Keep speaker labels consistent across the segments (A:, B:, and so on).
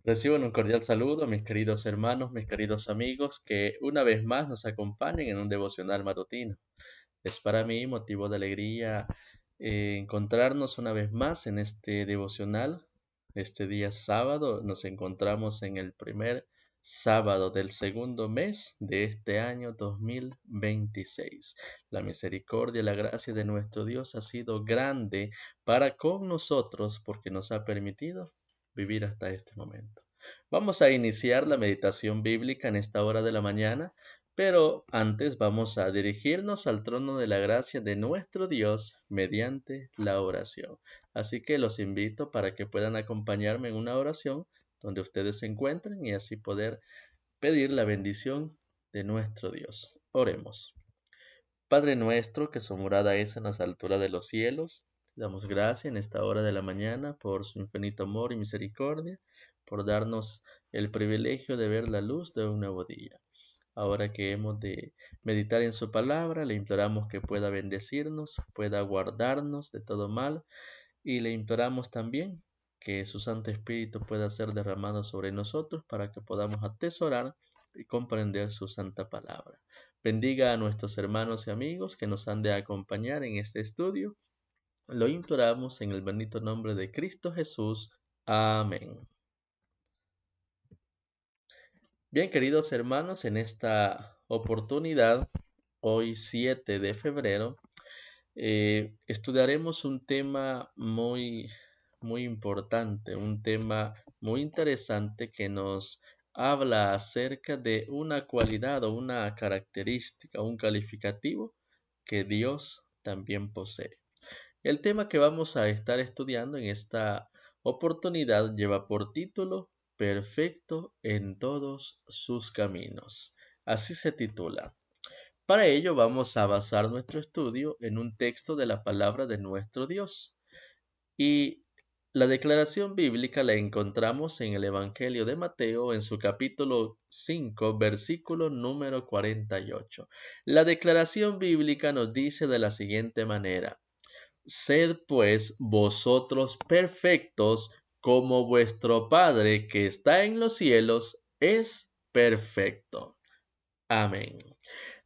A: Reciban un cordial saludo, mis queridos hermanos, mis queridos amigos, que una vez más nos acompañen en un devocional matutino. Es para mí motivo de alegría encontrarnos una vez más en este devocional. Este día sábado nos encontramos en el primer sábado del segundo mes de este año 2026. La misericordia y la gracia de nuestro Dios ha sido grande para con nosotros porque nos ha permitido vivir hasta este momento. Vamos a iniciar la meditación bíblica en esta hora de la mañana, pero antes vamos a dirigirnos al trono de la gracia de nuestro Dios mediante la oración. Así que los invito para que puedan acompañarme en una oración donde ustedes se encuentren y así poder pedir la bendición de nuestro Dios. Oremos. Padre nuestro, que su morada es en las alturas de los cielos, te damos gracias en esta hora de la mañana por su infinito amor y misericordia, por darnos el privilegio de ver la luz de un nuevo día. Ahora que hemos de meditar en su palabra, le imploramos que pueda bendecirnos, pueda guardarnos de todo mal y le imploramos también que su Santo Espíritu pueda ser derramado sobre nosotros para que podamos atesorar y comprender su santa palabra. Bendiga a nuestros hermanos y amigos que nos han de acompañar en este estudio. Lo imploramos en el bendito nombre de Cristo Jesús. Amén. Bien, queridos hermanos, en esta oportunidad, hoy 7 de febrero, estudiaremos un tema muy importante, un tema muy interesante que nos habla acerca de una cualidad o una característica, un calificativo que Dios también posee. El tema que vamos a estar estudiando en esta oportunidad lleva por título Perfecto en todos sus caminos. Así se titula. Para ello vamos a basar nuestro estudio en un texto de la palabra de nuestro Dios. Y la declaración bíblica la encontramos en el Evangelio de Mateo en su capítulo 5, versículo número 48. La declaración bíblica nos dice de la siguiente manera: Sed pues vosotros perfectos como vuestro Padre que está en los cielos es perfecto. Amén.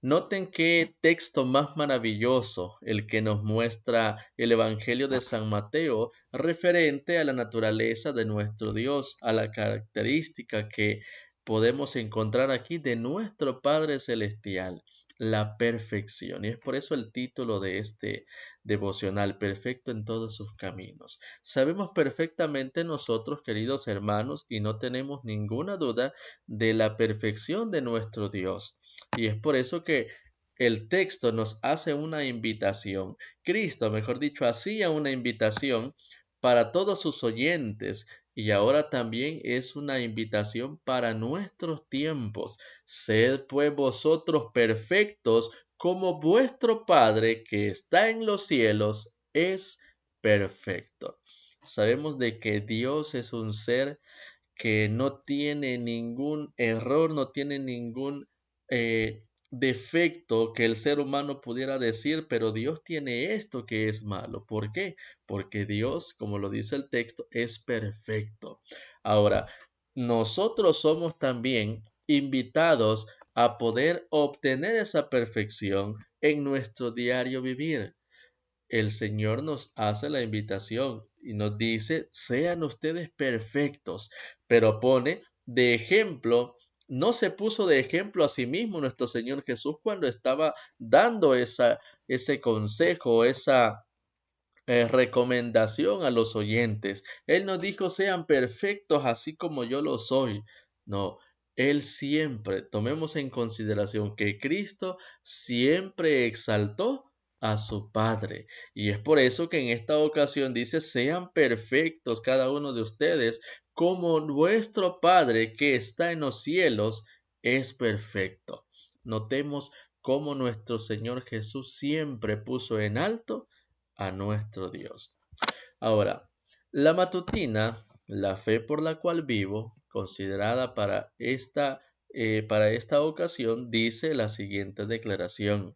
A: Noten qué texto más maravilloso el que nos muestra el Evangelio de San Mateo referente a la naturaleza de nuestro Dios, a la característica que podemos encontrar aquí de nuestro Padre Celestial, la perfección. Y es por eso el título de este devocional, Perfecto en todos sus caminos. Sabemos perfectamente nosotros, queridos hermanos, y no tenemos ninguna duda de la perfección de nuestro Dios. Y es por eso que el texto nos hace una invitación. Cristo, mejor dicho, hacía una invitación para todos sus oyentes y ahora también es una invitación para nuestros tiempos. Sed pues vosotros perfectos como vuestro Padre que está en los cielos es perfecto. Sabemos de que Dios es un ser que no tiene ningún error, no tiene ningún defecto que el ser humano pudiera decir, pero Dios tiene esto que es malo. ¿Por qué? Porque Dios, como lo dice el texto, es perfecto. Ahora, nosotros somos también invitados a poder obtener esa perfección en nuestro diario vivir. El Señor nos hace la invitación y nos dice, sean ustedes perfectos, pero pone de ejemplo, no se puso de ejemplo a sí mismo nuestro Señor Jesús cuando estaba dando ese consejo, esa recomendación a los oyentes. Él nos dijo, sean perfectos así como yo lo soy. No, Él siempre, tomemos en consideración que Cristo siempre exaltó a su Padre. Y es por eso que en esta ocasión dice, sean perfectos cada uno de ustedes, como vuestro Padre que está en los cielos es perfecto. Notemos cómo nuestro Señor Jesús siempre puso en alto a nuestro Dios. Ahora, la matutina, la fe por la cual vivo, considerada para esta ocasión, dice la siguiente declaración.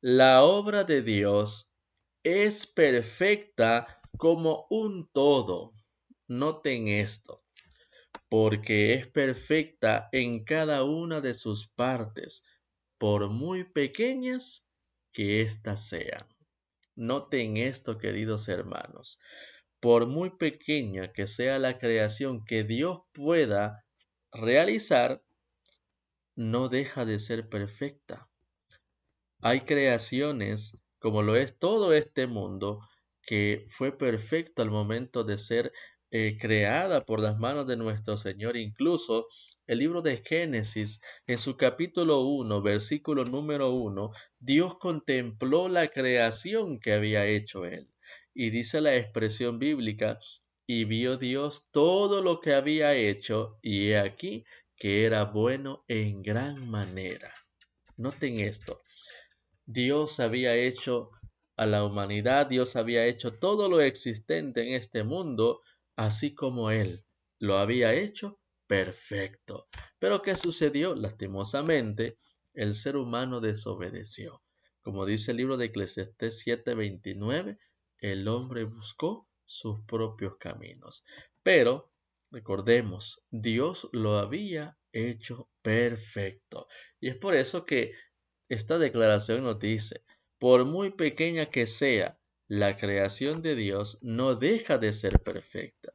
A: La obra de Dios es perfecta como un todo. Noten esto. porque es perfecta en cada una de sus partes, por muy pequeñas que éstas sean. Noten esto, queridos hermanos. Por muy pequeña que sea la creación que Dios pueda realizar, no deja de ser perfecta. Hay creaciones, como lo es todo este mundo, que fue perfecto al momento de ser creada por las manos de nuestro Señor. Incluso el libro de Génesis, en su capítulo 1, versículo número 1, Dios contempló la creación que había hecho Él. Y dice la expresión bíblica, y vio Dios todo lo que había hecho, y he aquí que era bueno en gran manera. Noten esto. Dios había hecho a la humanidad, Dios había hecho todo lo existente en este mundo, así como Él lo había hecho perfecto. Pero ¿qué sucedió? Lastimosamente, el ser humano desobedeció. Como dice el libro de Eclesiastés 7:29, el hombre buscó sus propios caminos. Pero, recordemos, Dios lo había hecho perfecto. Y es por eso que esta declaración nos dice, por muy pequeña que sea, la creación de Dios no deja de ser perfecta.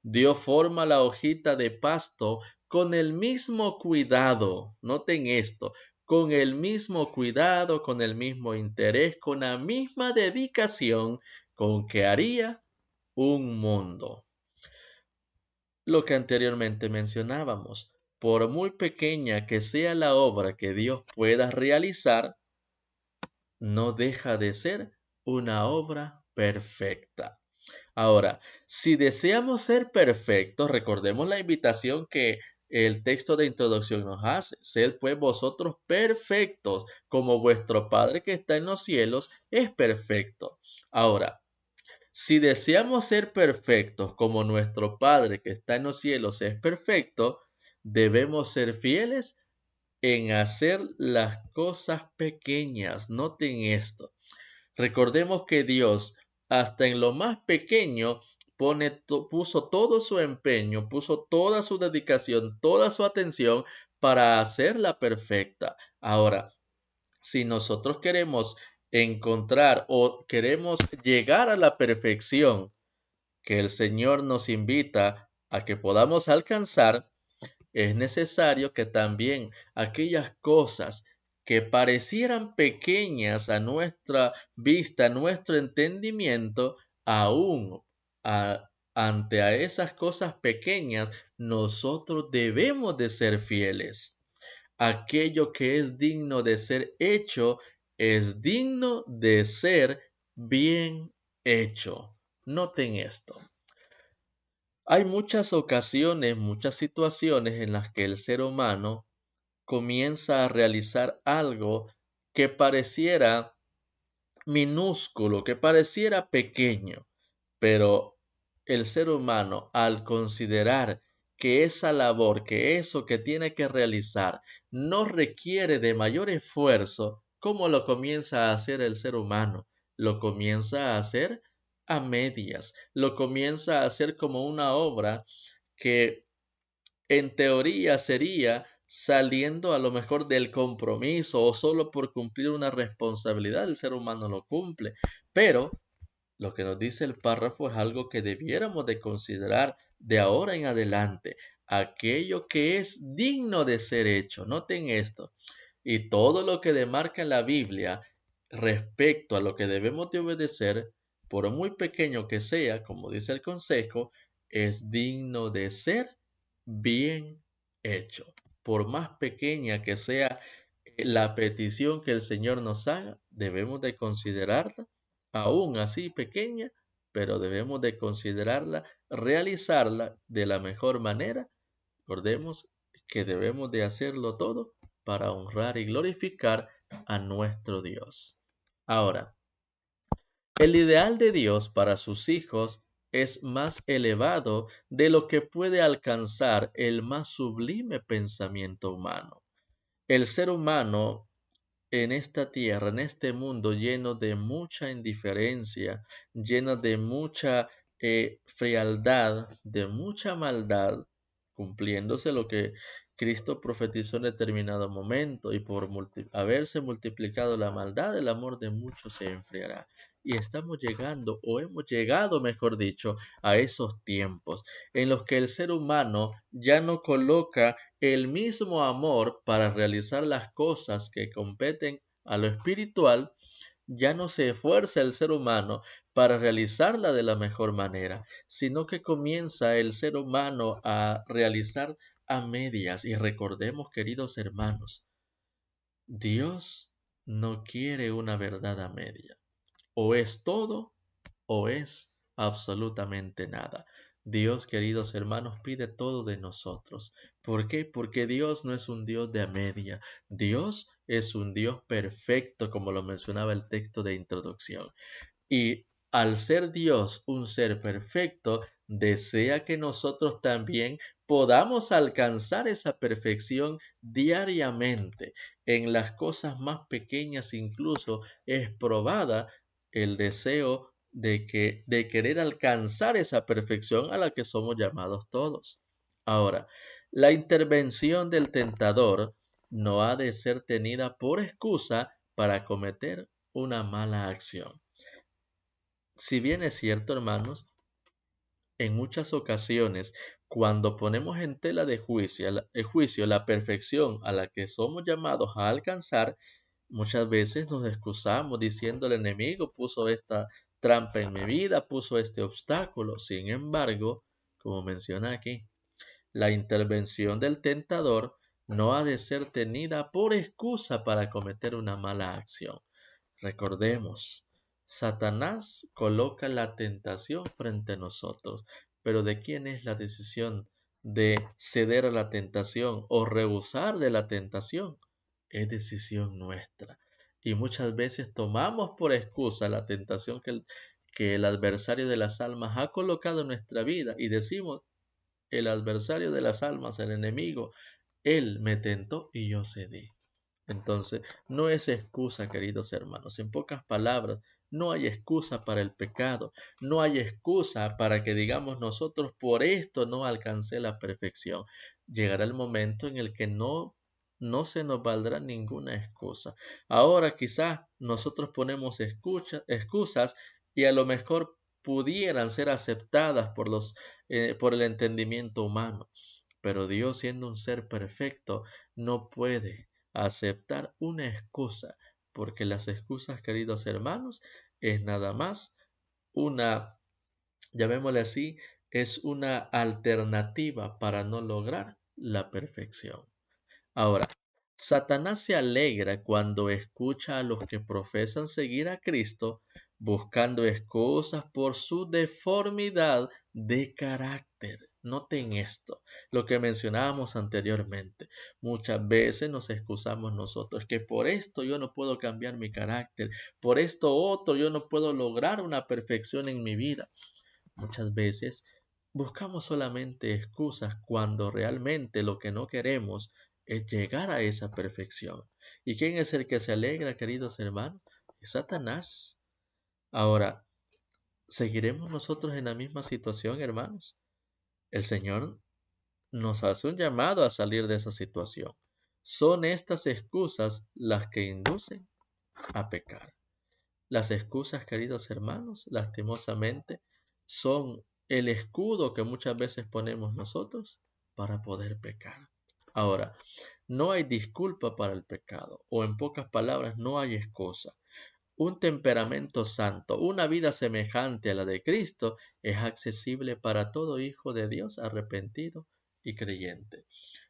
A: Dios forma la hojita de pasto con el mismo cuidado, noten esto, con el mismo cuidado, con el mismo interés, con la misma dedicación con que haría un mundo. Lo que anteriormente mencionábamos, por muy pequeña que sea la obra que Dios pueda realizar, no deja de ser una obra perfecta. Ahora, si deseamos ser perfectos, recordemos la invitación que el texto de introducción nos hace. Sed pues vosotros perfectos, como vuestro Padre que está en los cielos es perfecto. Ahora, si deseamos ser perfectos como nuestro Padre que está en los cielos es perfecto, debemos ser fieles en hacer las cosas pequeñas. Noten esto. Recordemos que Dios, hasta en lo más pequeño, puso todo su empeño, puso toda su dedicación, toda su atención para hacerla perfecta. Ahora, si nosotros queremos encontrar o queremos llegar a la perfección que el Señor nos invita a que podamos alcanzar, es necesario que también aquellas cosas que parecieran pequeñas a nuestra vista, a nuestro entendimiento, aún ante a esas cosas pequeñas, nosotros debemos de ser fieles. Aquello que es digno de ser hecho es digno de ser bien hecho. Noten esto. Hay muchas ocasiones, muchas situaciones en las que el ser humano comienza a realizar algo que pareciera minúsculo, que pareciera pequeño, pero el ser humano, al considerar que esa labor, que eso que tiene que realizar no requiere de mayor esfuerzo, ¿cómo lo comienza a hacer el ser humano? Lo comienza a hacer a medias, lo comienza a hacer como una obra que en teoría sería saliendo a lo mejor del compromiso o solo por cumplir una responsabilidad, el ser humano lo cumple, pero lo que nos dice el párrafo es algo que debiéramos de considerar de ahora en adelante, aquello que es digno de ser hecho. Noten esto. Y todo lo que demarca en la Biblia respecto a lo que debemos de obedecer, por muy pequeño que sea, como dice el consejo, es digno de ser bien hecho. Por más pequeña que sea la petición que el Señor nos haga, debemos de considerarla aún así pequeña, pero debemos de considerarla, realizarla de la mejor manera. Recordemos que debemos de hacerlo todo para honrar y glorificar a nuestro Dios. Ahora, el ideal de Dios para sus hijos es más elevado de lo que puede alcanzar el más sublime pensamiento humano. El ser humano en esta tierra, en este mundo lleno de mucha indiferencia, lleno de mucha frialdad, de mucha maldad, cumpliéndose lo que Cristo profetizó en determinado momento, y por haberse multiplicado la maldad, el amor de muchos se enfriará. Y estamos llegando, o hemos llegado, mejor dicho, a esos tiempos en los que el ser humano ya no coloca el mismo amor para realizar las cosas que competen a lo espiritual. Ya no se esfuerza el ser humano para realizarla de la mejor manera, sino que comienza el ser humano a realizar a medias. Y recordemos, queridos hermanos, Dios no quiere una verdad a media. O es todo o es absolutamente nada. Dios, queridos hermanos, pide todo de nosotros. ¿Por qué? Porque Dios no es un Dios de a media. Dios es un Dios perfecto, como lo mencionaba el texto de introducción. Y al ser Dios un ser perfecto, desea que nosotros también podamos alcanzar esa perfección diariamente. En las cosas más pequeñas incluso es probada el deseo de querer alcanzar esa perfección a la que somos llamados todos. Ahora, la intervención del tentador no ha de ser tenida por excusa para cometer una mala acción. Si bien es cierto, hermanos, en muchas ocasiones, cuando ponemos en tela de juicio la perfección a la que somos llamados a alcanzar, muchas veces nos excusamos diciendo el enemigo puso esta trampa en mi vida, puso este obstáculo. Sin embargo, como menciona aquí, la intervención del tentador no ha de ser tenida por excusa para cometer una mala acción. Recordemos, Satanás coloca la tentación frente a nosotros, pero ¿de quién es la decisión de ceder a la tentación o rehusar de la tentación? Es decisión nuestra. Y muchas veces tomamos por excusa la tentación que el adversario de las almas ha colocado en nuestra vida y decimos, el adversario de las almas, el enemigo, él me tentó y yo cedí. Entonces, no es excusa, queridos hermanos. En pocas palabras, no hay excusa para el pecado. No hay excusa para que digamos nosotros por esto no alcancé la perfección. Llegará el momento en el que no se nos valdrá ninguna excusa. Ahora quizás nosotros ponemos excusas y a lo mejor pudieran ser aceptadas por el entendimiento humano. Pero Dios, siendo un ser perfecto, no puede aceptar una excusa, porque las excusas, queridos hermanos, es nada más una, llamémosle así, es una alternativa para no lograr la perfección. Ahora, Satanás se alegra cuando escucha a los que profesan seguir a Cristo buscando excusas por su deformidad de carácter. Noten esto, lo que mencionábamos anteriormente. Muchas veces nos excusamos nosotros que por esto yo no puedo cambiar mi carácter, por esto otro yo no puedo lograr una perfección en mi vida. Muchas veces buscamos solamente excusas cuando realmente lo que no queremos es llegar a esa perfección. ¿Y quién es el que se alegra, queridos hermanos? Es Satanás. Ahora, ¿seguiremos nosotros en la misma situación, hermanos? El Señor nos hace un llamado a salir de esa situación. Son estas excusas las que inducen a pecar. Las excusas, queridos hermanos, lastimosamente, son el escudo que muchas veces ponemos nosotros para poder pecar. Ahora, no hay disculpa para el pecado, o en pocas palabras, no hay excusa. Un temperamento santo, una vida semejante a la de Cristo, es accesible para todo hijo de Dios arrepentido y creyente.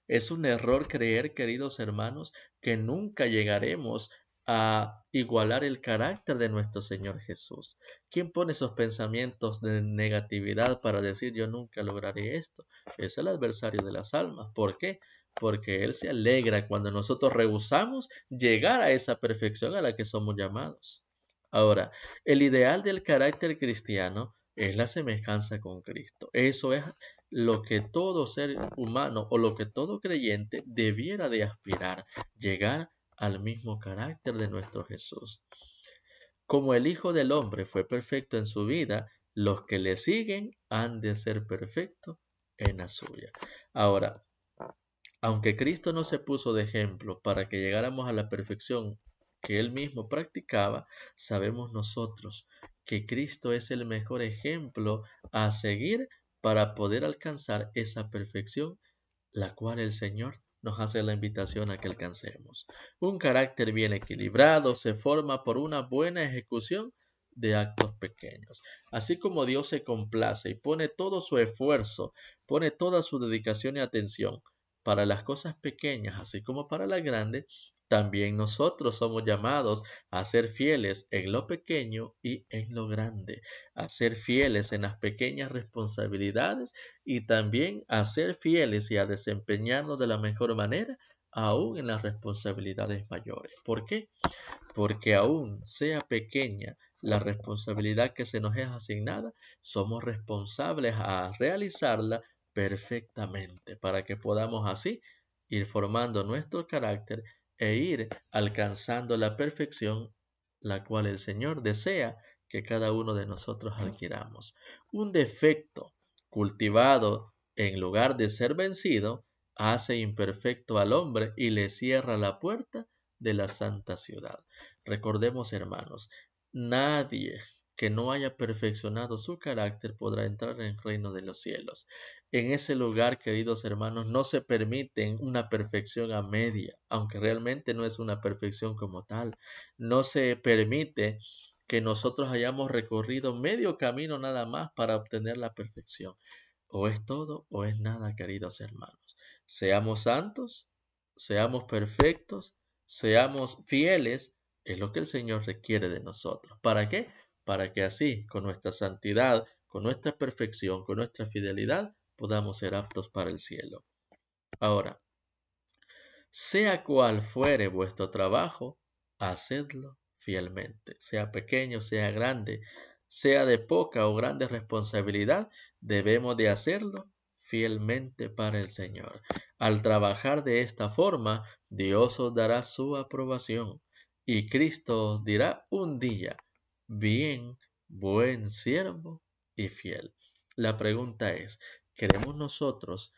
A: Es un error creer, queridos hermanos, que nunca llegaremos a igualar el carácter de nuestro Señor Jesús. ¿Quién pone esos pensamientos de negatividad para decir yo nunca lograré esto? Es el adversario de las almas. ¿Por qué? Porque Él se alegra cuando nosotros rehusamos llegar a esa perfección a la que somos llamados. Ahora, el ideal del carácter cristiano es la semejanza con Cristo. Eso es lo que todo ser humano o lo que todo creyente debiera de aspirar, llegar al mismo carácter de nuestro Jesús. Como el Hijo del Hombre fue perfecto en su vida, los que le siguen han de ser perfectos en la suya. Ahora, aunque Cristo no se puso de ejemplo para que llegáramos a la perfección que Él mismo practicaba, sabemos nosotros que Cristo es el mejor ejemplo a seguir para poder alcanzar esa perfección, la cual el Señor nos hace la invitación a que alcancemos. Un carácter bien equilibrado se forma por una buena ejecución de actos pequeños. Así como Dios se complace y pone todo su esfuerzo, pone toda su dedicación y atención para las cosas pequeñas, así como para las grandes, también nosotros somos llamados a ser fieles en lo pequeño y en lo grande, a ser fieles en las pequeñas responsabilidades y también a ser fieles y a desempeñarnos de la mejor manera, aún en las responsabilidades mayores. ¿Por qué? Porque aún sea pequeña la responsabilidad que se nos es asignada, somos responsables a realizarla perfectamente para que podamos así ir formando nuestro carácter e ir alcanzando la perfección, la cual el Señor desea que cada uno de nosotros adquiramos. Un defecto cultivado en lugar de ser vencido hace imperfecto al hombre y le cierra la puerta de la santa ciudad. Recordemos, hermanos, nadie que no haya perfeccionado su carácter podrá entrar en el reino de los cielos. En ese lugar, queridos hermanos, no se permite una perfección a media, aunque realmente no es una perfección como tal. No se permite que nosotros hayamos recorrido medio camino nada más para obtener la perfección. O es todo o es nada, queridos hermanos. Seamos santos, seamos perfectos, seamos fieles, es lo que el Señor requiere de nosotros. ¿Para qué? Para que así, con nuestra santidad, con nuestra perfección, con nuestra fidelidad, podamos ser aptos para el cielo. Ahora, sea cual fuere vuestro trabajo, hacedlo fielmente, sea pequeño, sea grande, sea de poca o grande responsabilidad, debemos de hacerlo fielmente para el Señor. Al trabajar de esta forma, Dios os dará su aprobación y Cristo os dirá un día, bien, buen siervo y fiel. La pregunta es, ¿queremos nosotros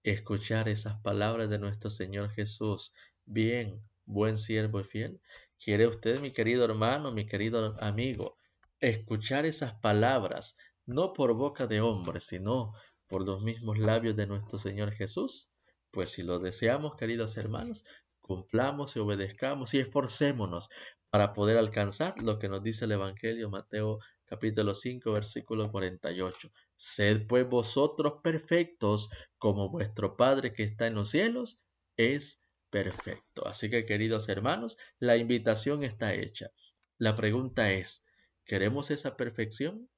A: escuchar esas palabras de nuestro Señor Jesús? Bien, buen siervo y fiel. ¿Quiere usted, mi querido hermano, mi querido amigo, escuchar esas palabras, no por boca de hombre, sino por los mismos labios de nuestro Señor Jesús? Pues si lo deseamos, queridos hermanos, cumplamos y obedezcamos y esforcémonos para poder alcanzar lo que nos dice el Evangelio Mateo capítulo 5 versículo 48. Sed pues vosotros perfectos como vuestro Padre que está en los cielos es perfecto. Así que, queridos hermanos, la invitación está hecha. La pregunta es, ¿queremos esa perfección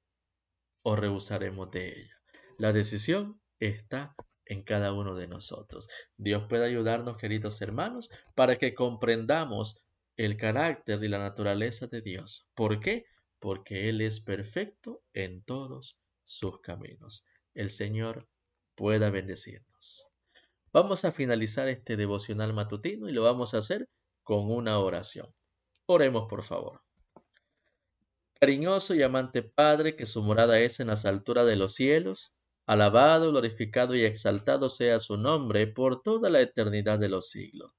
A: o rehusaremos de ella? La decisión está en cada uno de nosotros. Dios puede ayudarnos, queridos hermanos, para que comprendamos el carácter y la naturaleza de Dios. ¿Por qué? Porque Él es perfecto en todos sus caminos. El Señor pueda bendecirnos. Vamos a finalizar este devocional matutino y lo vamos a hacer con una oración. Oremos, por favor. Cariñoso y amante Padre, que su morada es en las alturas de los cielos, alabado, glorificado y exaltado sea su nombre por toda la eternidad de los siglos.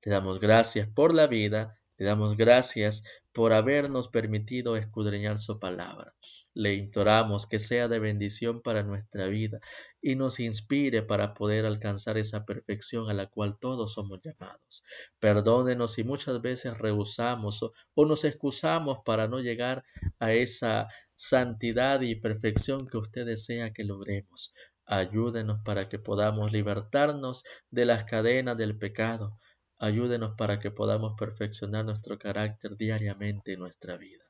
A: Le damos gracias por la vida, le damos gracias por habernos permitido escudriñar su palabra. Le imploramos que sea de bendición para nuestra vida y nos inspire para poder alcanzar esa perfección a la cual todos somos llamados. Perdónenos si muchas veces rehusamos o nos excusamos para no llegar a esa santidad y perfección que usted desea que logremos. Ayúdenos para que podamos libertarnos de las cadenas del pecado. Ayúdenos para que podamos perfeccionar nuestro carácter diariamente en nuestra vida.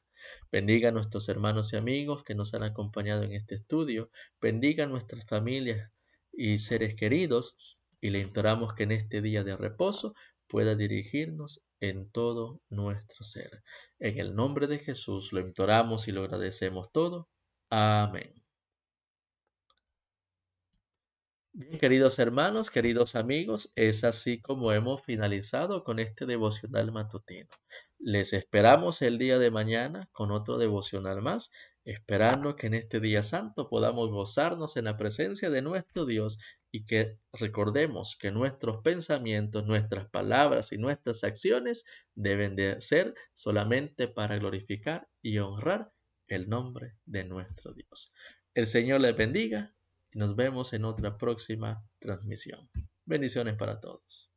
A: Bendiga a nuestros hermanos y amigos que nos han acompañado en este estudio. Bendiga a nuestras familias y seres queridos. Y le imploramos que en este día de reposo pueda dirigirnos en todo nuestro ser. En el nombre de Jesús lo imploramos y lo agradecemos todo. Amén. Bien, queridos hermanos, queridos amigos, es así como hemos finalizado con este devocional matutino. Les esperamos el día de mañana con otro devocional más esperando que en este día santo podamos gozarnos en la presencia de nuestro Dios y que recordemos que nuestros pensamientos, nuestras palabras y nuestras acciones deben de ser solamente para glorificar y honrar el nombre de nuestro Dios. El Señor les bendiga y nos vemos en otra próxima transmisión. Bendiciones para todos.